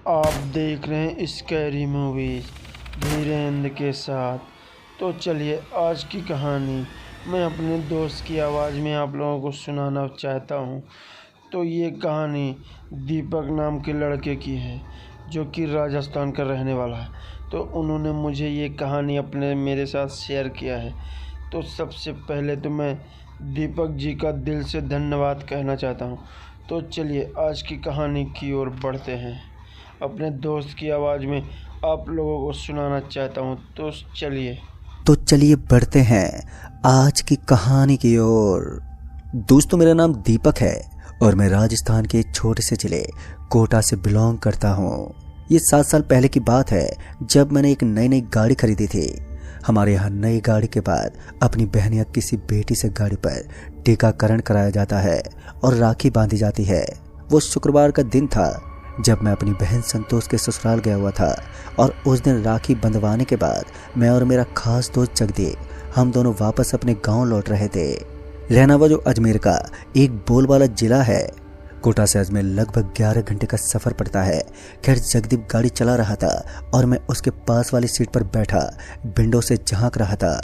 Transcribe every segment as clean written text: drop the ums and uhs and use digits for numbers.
आप देख रहे हैं स्कैरी मूवीज धीरेन्द्र के साथ। तो चलिए आज की कहानी मैं अपने दोस्त की आवाज़ में आप लोगों को सुनाना चाहता हूँ। तो ये कहानी दीपक नाम के लड़के की है जो कि राजस्थान का रहने वाला है। तो उन्होंने मुझे ये कहानी मेरे साथ शेयर किया है। तो सबसे पहले तो मैं दीपक जी का दिल से धन्यवाद कहना चाहता हूँ। तो चलिए आज की कहानी की ओर बढ़ते हैं। अपने दोस्त की आवाज़ में आप लोगों को सुनाना चाहता हूँ। तो चलिए बढ़ते हैं आज की कहानी की ओर। दोस्तों, मेरा नाम दीपक है और मैं राजस्थान के एक छोटे से जिले कोटा से बिलोंग करता हूँ। ये 7 साल पहले की बात है जब मैंने एक नई गाड़ी खरीदी थी। हमारे यहाँ नई गाड़ी के बाद अपनी बहन या किसी बेटी से गाड़ी पर टीकाकरण कराया जाता है और राखी बांधी जाती है। वो शुक्रवार का दिन था जब मैं अपनी बहन संतोष के ससुराल गया हुआ था और उस दिन राखी बंधवाने के बाद मैं और मेरा खास दोस्त जगदीप हम दोनों वापस अपने गांव लौट रहे थे। रहनावा जो अजमेर का एक बोलबाला जिला है। कोटा से अजमेर लगभग 11 घंटे का सफर पड़ता है। खैर, जगदीप गाड़ी चला रहा था और मैं उसके पास वाली सीट पर बैठा विंडो से झांक रहा था।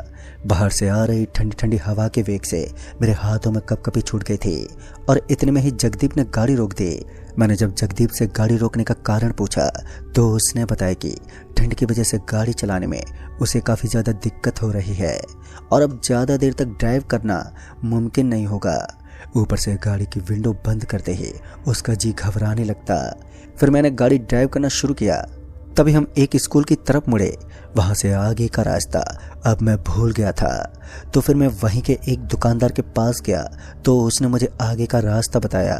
बाहर से आ रही ठंडी ठंडी हवा के वेग से मेरे हाथों में कपकपी छूट गई थी और इतने में ही जगदीप ने गाड़ी रोक दी। मैंने जब जगदीप से गाड़ी रोकने का कारण पूछा तो उसने बताया कि ठंड की वजह से गाड़ी चलाने में उसे काफ़ी ज़्यादा दिक्कत हो रही है और अब ज़्यादा देर तक ड्राइव करना मुमकिन नहीं होगा। ऊपर से गाड़ी की विंडो बंद करते ही उसका जी घबराने लगता। फिर मैंने गाड़ी ड्राइव करना शुरू किया। तभी हम एक स्कूल की तरफ मुड़े। वहाँ से आगे का रास्ता अब मैं भूल गया था। तो फिर मैं वहीं के एक दुकानदार के पास गया तो उसने मुझे आगे का रास्ता बताया।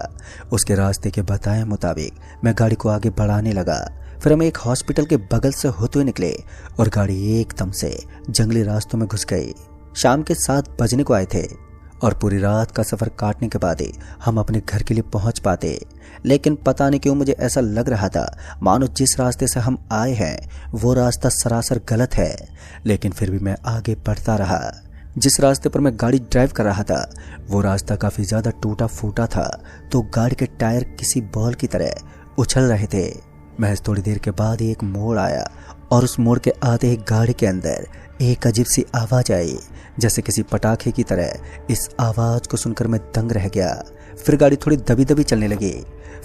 उसके रास्ते के बताए मुताबिक मैं गाड़ी को आगे बढ़ाने लगा। फिर हम एक हॉस्पिटल के बगल से होते हुए निकले और गाड़ी एकदम से जंगली रास्तों में घुस गई। शाम के 7 बजने को आए थे और पूरी रात का सफ़र काटने के बाद ही हम अपने घर के लिए पहुंच पाते। लेकिन पता नहीं क्यों मुझे ऐसा लग रहा था मानो जिस रास्ते से हम आए हैं वो रास्ता सरासर गलत है। लेकिन फिर भी मैं आगे बढ़ता रहा। जिस रास्ते पर मैं गाड़ी ड्राइव कर रहा था वो रास्ता काफ़ी ज़्यादा टूटा फूटा था, तो गाड़ी के टायर किसी बॉल की तरह उछल रहे थे। महज थोड़ी देर के बाद ही एक मोड़ आया और उस मोड़ के आते ही गाड़ी के अंदर एक अजीब सी आवाज़ आई, जैसे किसी पटाखे की तरह। इस आवाज़ को सुनकर मैं दंग रह गया। फिर गाड़ी थोड़ी दबी दबी चलने लगी।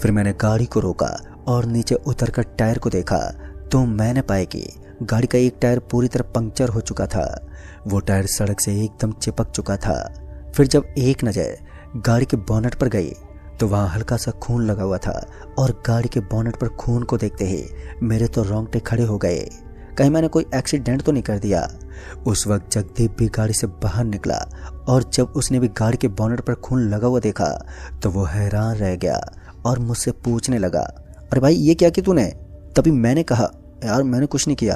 फिर मैंने गाड़ी को रोका और नीचे उतरकर टायर को देखा तो मैंने पाया कि गाड़ी का एक टायर पूरी तरह पंक्चर हो चुका था। वो टायर सड़क से एकदम चिपक चुका था। फिर जब एक नज़र गाड़ी के बोनट पर गई तो वहाँ हल्का सा खून लगा हुआ था और गाड़ी के बोनट पर खून को देखते ही मेरे तो रोंगटे खड़े हो गए। कहीं मैंने कोई एक्सीडेंट तो नहीं कर दिया। उस वक्त जगदीप भी गाड़ी से बाहर निकला और जब उसने भी गाड़ी के बोनट पर खून लगा हुआ देखा तो वो हैरान रह गया और मुझसे पूछने लगा, अरे भाई ये क्या किया तूने? तभी मैंने कहा, यार मैंने कुछ नहीं किया।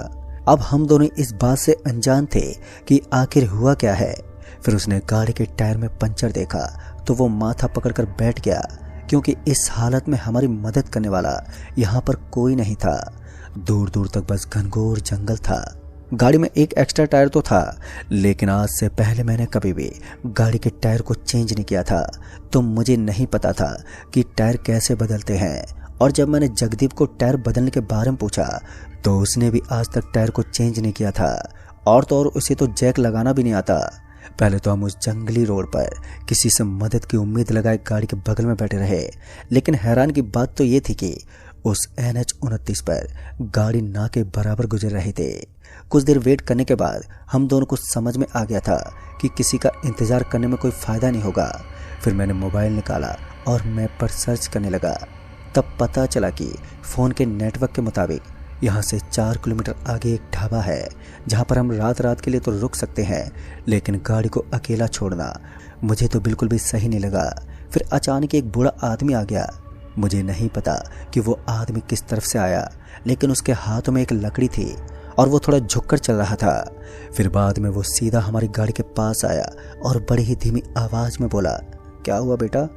अब हम दोनों इस बात से अनजान थे कि आखिर हुआ क्या है। फिर उसने गाड़ी के टायर में पंचर देखा तो वो माथा पकड़कर बैठ गया, क्योंकि इस हालत में हमारी मदद करने वाला यहाँ पर कोई नहीं था। दूर दूर तक बस घनघोर जंगल था। गाड़ी में एक एक्स्ट्रा टायर तो था, लेकिन आज से पहले मैंने कभी भी गाड़ी के टायर को चेंज नहीं किया था, तो मुझे नहीं पता था कि टायर कैसे बदलते हैं। और जब मैंने जगदीप को टायर बदलने के बारे में पूछा तो उसने भी आज तक टायर को चेंज नहीं किया था, और तो और उसे तो जैक लगाना भी नहीं आता। पहले तो हम उस जंगली रोड पर किसी से मदद की उम्मीद लगाए गाड़ी के बगल में बैठे रहे। लेकिन हैरान की बात तो ये थी कि उस NH-29 पर गाड़ी ना के बराबर गुजर रहे थे। कुछ देर वेट करने के बाद हम दोनों को समझ में आ गया था कि किसी का इंतज़ार करने में कोई फ़ायदा नहीं होगा। फिर मैंने मोबाइल निकाला और मैप पर सर्च करने लगा। तब पता चला कि फ़ोन के नेटवर्क के मुताबिक यहाँ से 4 किलोमीटर आगे एक ढाबा है जहाँ पर हम रात के लिए तो रुक सकते हैं, लेकिन गाड़ी को अकेला छोड़ना मुझे तो बिल्कुल भी सही नहीं लगा। फिर अचानक एक बूढ़ा आदमी आ गया। मुझे नहीं पता कि वो आदमी किस तरफ से आया, लेकिन उसके हाथों में एक लकड़ी थी और वो थोड़ा झुककर चल रहा था। फिर बाद में वो सीधा हमारी गाड़ी के पास आया और बड़ी ही धीमी आवाज़ में बोला, क्या हुआ बेटा,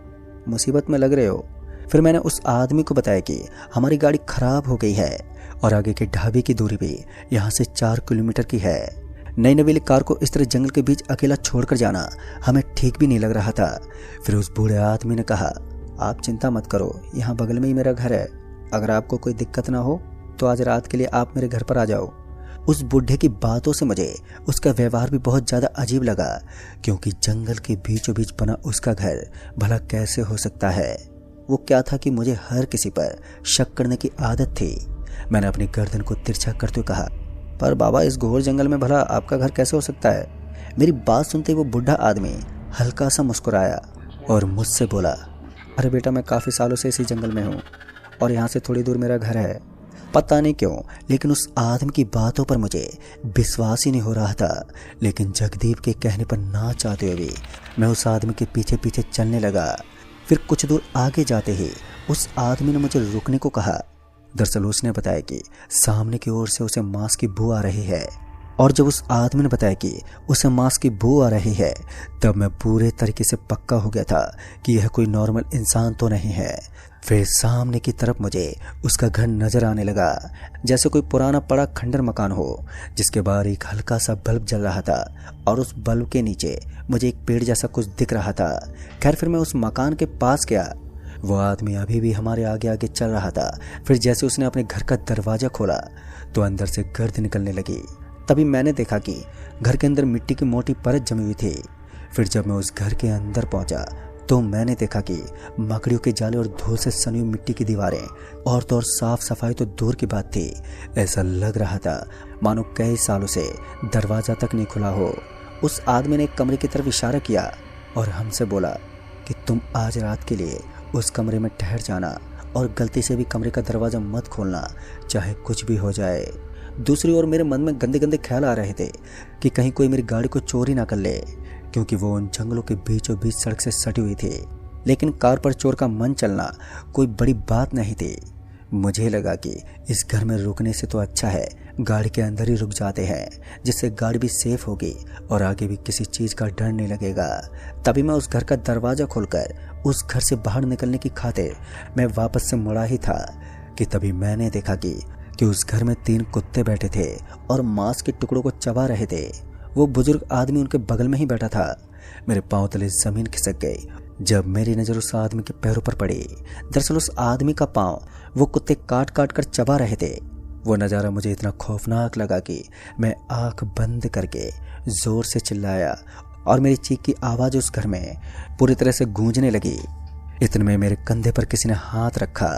मुसीबत में लग रहे हो? फिर मैंने उस आदमी को बताया कि हमारी गाड़ी खराब हो गई है और आगे के ढाबे की दूरी भी यहाँ से 4 किलोमीटर की है। नई नवेली कार को इस तरह जंगल के बीच अकेला छोड़कर जाना हमें ठीक भी नहीं लग रहा था। फिर उस बूढ़े आदमी ने कहा, आप चिंता मत करो, यहाँ बगल में ही मेरा घर है, अगर आपको कोई दिक्कत ना हो तो आज रात के लिए आप मेरे घर पर आ जाओ। उस बुढ़े की बातों से मुझे उसका व्यवहार भी बहुत ज़्यादा अजीब लगा, क्योंकि जंगल के बीचों बीच बना उसका घर भला कैसे हो सकता है। वो क्या था कि मुझे हर किसी पर शक करने की आदत थी। मैंने अपनी गर्दन को तिरछा करते हुए कहा, पर बाबा इस घोर जंगल में भला आपका घर कैसे हो सकता है? मेरी बात सुनते वो बुढ़ा आदमी हल्का सा मुस्कुराया और मुझसे बोला, अरे बेटा, मैं काफ़ी सालों से इसी जंगल में हूँ और यहाँ से थोड़ी दूर मेरा घर है। पता नहीं क्यों, लेकिन उस आदमी की बातों पर मुझे विश्वास ही नहीं हो रहा था। लेकिन जगदीप के कहने पर ना चाहते हुए भी मैं उस आदमी के पीछे पीछे चलने लगा। फिर कुछ दूर आगे जाते ही उस आदमी ने मुझे रुकने को कहा। दरअसल उसने बताया कि सामने की ओर से उसे मांस की बू आ रही है, और जब उस आदमी ने बताया कि उसे मांस की बू आ रही है, तब मैं पूरे तरीके से पक्का हो गया था कि यह कोई नॉर्मल इंसान तो नहीं है। फिर सामने की तरफ मुझे उसका घर नजर आने लगा, जैसे कोई पुराना पड़ा खंडर मकान हो जिसके बाहर एक हल्का सा बल्ब जल रहा था, और उस बल्ब के नीचे मुझे एक पेड़ जैसा कुछ दिख रहा था। खैर, फिर मैं उस मकान के पास गया। वो आदमी अभी भी हमारे आगे आगे चल रहा था। फिर जैसे उसने अपने घर का दरवाजा खोला तो अंदर से गर्द निकलने लगी। तभी मैंने देखा कि घर के अंदर मिट्टी की मोटी परत जमी हुई थी। फिर जब मैं उस घर के अंदर पहुंचा तो मैंने देखा कि मकड़ियों के जाले और धूल से सनी हुई मिट्टी की दीवारें, और तो और साफ सफाई तो दूर की बात थी, ऐसा लग रहा था मानो कई सालों से दरवाजा तक नहीं खुला हो। उस आदमी ने एक कमरे की तरफ इशारा किया और हमसे बोला कि तुम आज रात के लिए उस कमरे में ठहर जाना और गलती से भी कमरे का दरवाजा मत खोलना, चाहे कुछ भी हो जाए। दूसरी ओर मेरे मन में गंदे गंदे ख्याल आ रहे थे कि कहीं कोई मेरी गाड़ी को चोरी ना कर ले, क्योंकि वो उन जंगलों के बीचों बीच सड़क से सटी हुई थी। लेकिन कार पर चोर का मन चलना कोई बड़ी बात नहीं थी। मुझे लगा कि इस घर में रुकने से तो अच्छा है गाड़ी के अंदर ही रुक जाते हैं, जिससे गाड़ी भी सेफ होगी और आगे भी किसी चीज़ का डर नहीं लगेगा। तभी मैं उस घर का दरवाज़ा खोलकर उस घर से बाहर निकलने की खातिर मैं वापस से मुड़ा ही था कि तभी मैंने देखा कि उस घर में 3 कुत्ते बैठे थे और मांस के टुकड़ों को चबा रहे थे। वो बुजुर्ग आदमी उनके बगल में ही बैठा था। मेरे पांव तले जमीन खिसक गई जब मेरी नज़र उस आदमी के पैरों पर पड़ी। दरअसल उस आदमी का पांव वो कुत्ते काट काट कर चबा रहे थे। वो नज़ारा मुझे इतना खौफनाक लगा कि मैं आंख बंद करके जोर से चिल्लाया और मेरी चीख की आवाज़ उस घर में पूरी तरह से गूंजने लगी। इतने में मेरे कंधे पर किसी ने हाथ रखा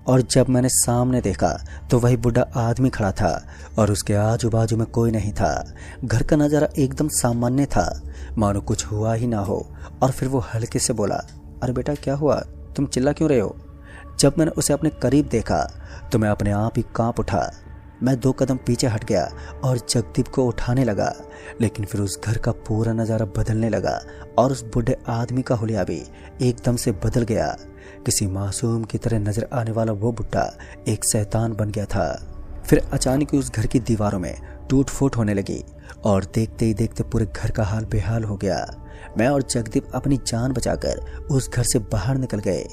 और जब मैंने सामने देखा तो वही बुढ़ा आदमी खड़ा था और उसके आजू बाजू में कोई नहीं था। घर का नज़ारा एकदम सामान्य था, मानो कुछ हुआ ही ना हो। और फिर वो हल्के से बोला, अरे बेटा, क्या हुआ? तुम चिल्ला क्यों रहे हो? जब मैंने उसे अपने करीब देखा तो मैं अपने आप ही कांप उठा। मैं 2 कदम पीछे हट गया और जगदीप को उठाने लगा, लेकिन फिर उस घर का पूरा नज़ारा बदलने लगा और उस बूढ़े आदमी का हुलिया भी एकदम से बदल गया। किसी मासूम की तरह नजर आने वाला वो बुढ़ा एक शैतान बन गया था। फिर अचानक उस घर की दीवारों में टूट फूट होने लगी और देखते ही देखते पूरे घर का हाल बेहाल हो गया। मैं और जगदीप अपनी जान बचाकर उस घर से बाहर निकल गए।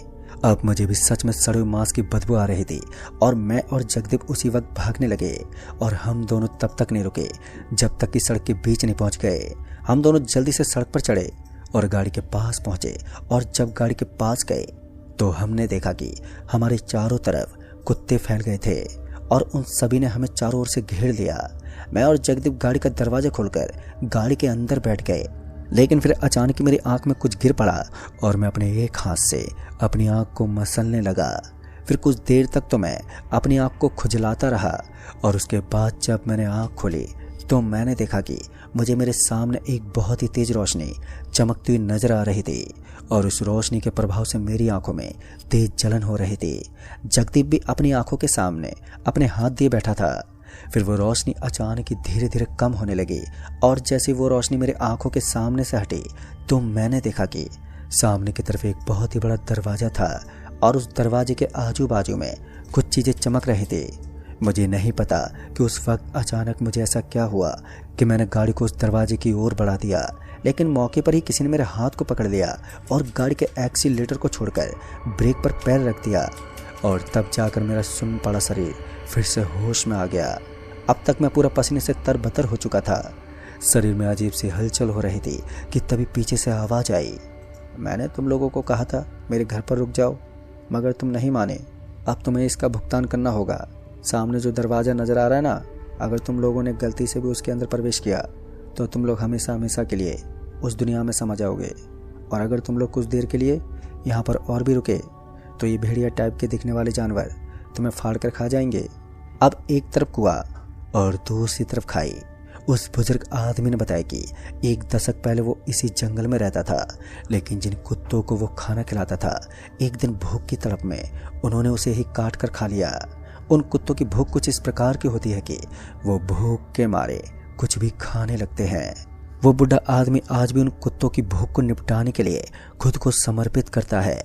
अब मुझे भी सच में सड़े हुए मांस की बदबू आ रही थी और मैं और जगदीप उसी वक्त भागने लगे। और हम दोनों तब तक नहीं रुके जब तक कि सड़क के बीच नहीं पहुंच गए। हम दोनों जल्दी से सड़क पर चढ़े और गाड़ी के पास पहुंचे। और जब गाड़ी के पास गए तो हमने देखा कि हमारे चारों तरफ कुत्ते फैल गए थे और उन सभी ने हमें चारों ओर से घेर लिया। मैं और जगदीप गाड़ी का दरवाजा खोलकर गाड़ी के अंदर बैठ गए, लेकिन फिर अचानक मेरी आंख में कुछ गिर पड़ा और मैं अपने एक हाथ से अपनी आंख को मसलने लगा। फिर कुछ देर तक तो मैं अपनी आंख को खुजलाता रहा और उसके बाद जब मैंने आंख खोली तो मैंने देखा कि मुझे मेरे सामने एक बहुत ही तेज रोशनी चमकती हुई नजर आ रही थी और उस रोशनी के प्रभाव से मेरी आंखों में तेज जलन हो रही थी। जगदीप भी अपनी आंखों के सामने अपने हाथ दिए बैठा था। फिर वो रोशनी अचानक ही धीरे धीरे कम होने लगी और जैसे वो रोशनी मेरे आंखों के सामने से हटी तो मैंने देखा कि सामने की तरफ एक बहुत ही बड़ा दरवाजा था और उस दरवाजे के आजू बाजू में कुछ चीज़ें चमक रही थी। मुझे नहीं पता कि उस वक्त अचानक मुझे ऐसा क्या हुआ कि मैंने गाड़ी को उस दरवाजे की ओर बढ़ा दिया, लेकिन मौके पर ही किसी ने मेरे हाथ को पकड़ लिया और गाड़ी के एक्सीलेटर को छोड़कर ब्रेक पर पैर रख दिया और तब जाकर मेरा सुन्न पड़ा शरीर फिर से होश में आ गया। अब तक मैं पूरा पसीने से तरबतर हो चुका था। शरीर में अजीब सी हलचल हो रही थी कि तभी पीछे से आवाज़ आई, मैंने तुम लोगों को कहा था मेरे घर पर रुक जाओ, मगर तुम नहीं माने। अब तुम्हें इसका भुगतान करना होगा। सामने जो दरवाज़ा नज़र आ रहा है ना, अगर तुम लोगों ने गलती से भी उसके अंदर प्रवेश किया तो तुम लोग हमेशा हमेशा के लिए उस दुनिया में समा जाओगे। और अगर तुम लोग कुछ देर के लिए यहाँ पर और भी रुके तो ये भेड़िया टाइप के दिखने वाले जानवर तुम्हें फाड़ कर खा जाएंगे। अब एक तरफ कुआं और दूसरी तरफ खाई। उस बुजुर्ग आदमी ने बताया कि 1 दशक पहले वो इसी जंगल में रहता था, लेकिन जिन कुत्तों को वो खाना खिलाता था, एक दिन भूख की तड़प में उन्होंने उसे ही काट कर खा लिया। उन कुत्तों की भूख कुछ इस प्रकार की होती है कि वो भूख के मारे कुछ भी खाने लगते हैं। वो बुढ़ा आदमी आज भी उन कुत्तों की भूख को निपटाने के लिए खुद को समर्पित करता है।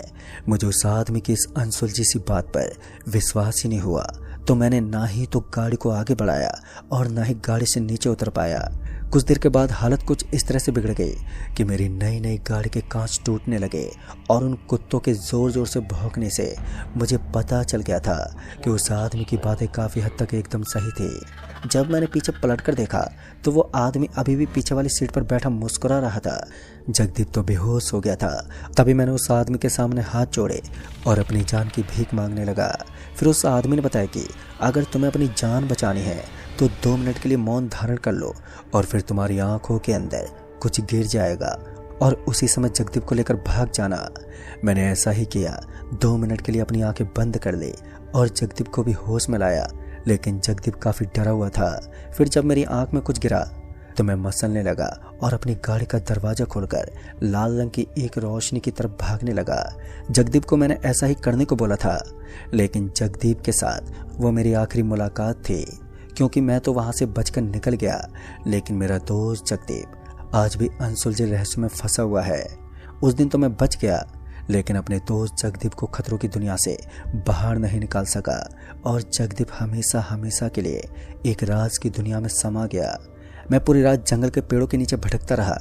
मुझे उस आदमी की इस अनसुलझी सी बात पर विश्वास ही नहीं हुआ, तो मैंने ना ही तो गाड़ी को आगे बढ़ाया और ना ही गाड़ी से नीचे उतर पाया। कुछ देर के बाद हालत कुछ इस तरह से बिगड़ गई कि मेरी नई नई गाड़ी के कांच टूटने लगे और उन कुत्तों के ज़ोर ज़ोर से भौंकने से मुझे पता चल गया था कि उस आदमी की बातें काफ़ी हद तक एकदम सही थी। जब मैंने पीछे पलट कर देखा तो वो आदमी अभी भी पीछे वाली सीट पर बैठा मुस्कुरा रहा था। जगदीप तो बेहोश हो गया था। तभी मैंने उस आदमी के सामने हाथ जोड़े और अपनी जान की भीख मांगने लगा। फिर उस आदमी ने बताया कि अगर तुम्हें अपनी जान बचानी है तो 2 मिनट के लिए मौन धारण कर लो और फिर तुम्हारी आंखों के अंदर कुछ गिर जाएगा और उसी समय जगदीप को लेकर भाग जाना। मैंने ऐसा ही किया। 2 मिनट के लिए अपनी आंखें बंद कर ली और जगदीप को भी होश में लाया, लेकिन जगदीप काफ़ी डरा हुआ था। फिर जब मेरी आंख में कुछ गिरा तो मैं मसलने लगा और अपनी गाड़ी का दरवाज़ा खोलकर लाल रंग की एक रोशनी की तरफ भागने लगा। जगदीप को मैंने ऐसा ही करने को बोला था, लेकिन जगदीप के साथ वो मेरी आखिरी मुलाकात थी, क्योंकि मैं तो वहाँ से बचकर निकल गया, लेकिन मेरा दोस्त जगदीप आज भी अनसुलझे रहस्य में फंसा हुआ है। उस दिन तो मैं बच गया, लेकिन अपने दोस्त जगदीप को खतरों की दुनिया से बाहर नहीं निकाल सका और जगदीप हमेशा हमेशा के लिए एक राज की दुनिया में समा गया। मैं पूरी रात जंगल के पेड़ों के नीचे भटकता रहा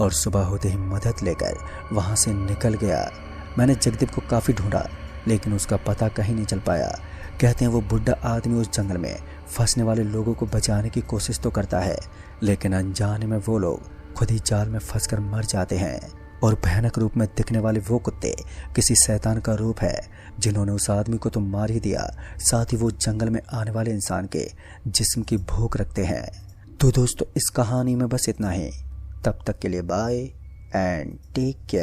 और सुबह होते ही मदद लेकर वहाँ से निकल गया। मैंने जगदीप को काफ़ी ढूंढा, लेकिन उसका पता कहीं नहीं चल पाया। कहते हैं वो बुढ़ा आदमी उस जंगल में फंसने वाले लोगों को बचाने की कोशिश तो करता है, लेकिन अनजाने में वो लोग खुद ही जाल में फंसकर मर जाते हैं। और भयानक रूप में दिखने वाले वो कुत्ते किसी शैतान का रूप है, जिन्होंने उस आदमी को तो मार ही दिया, साथ ही वो जंगल में आने वाले इंसान के जिस्म की भूख रखते हैं। तो दोस्तों, इस कहानी में बस इतना ही। तब तक के लिए बाय एंड टेक केयर।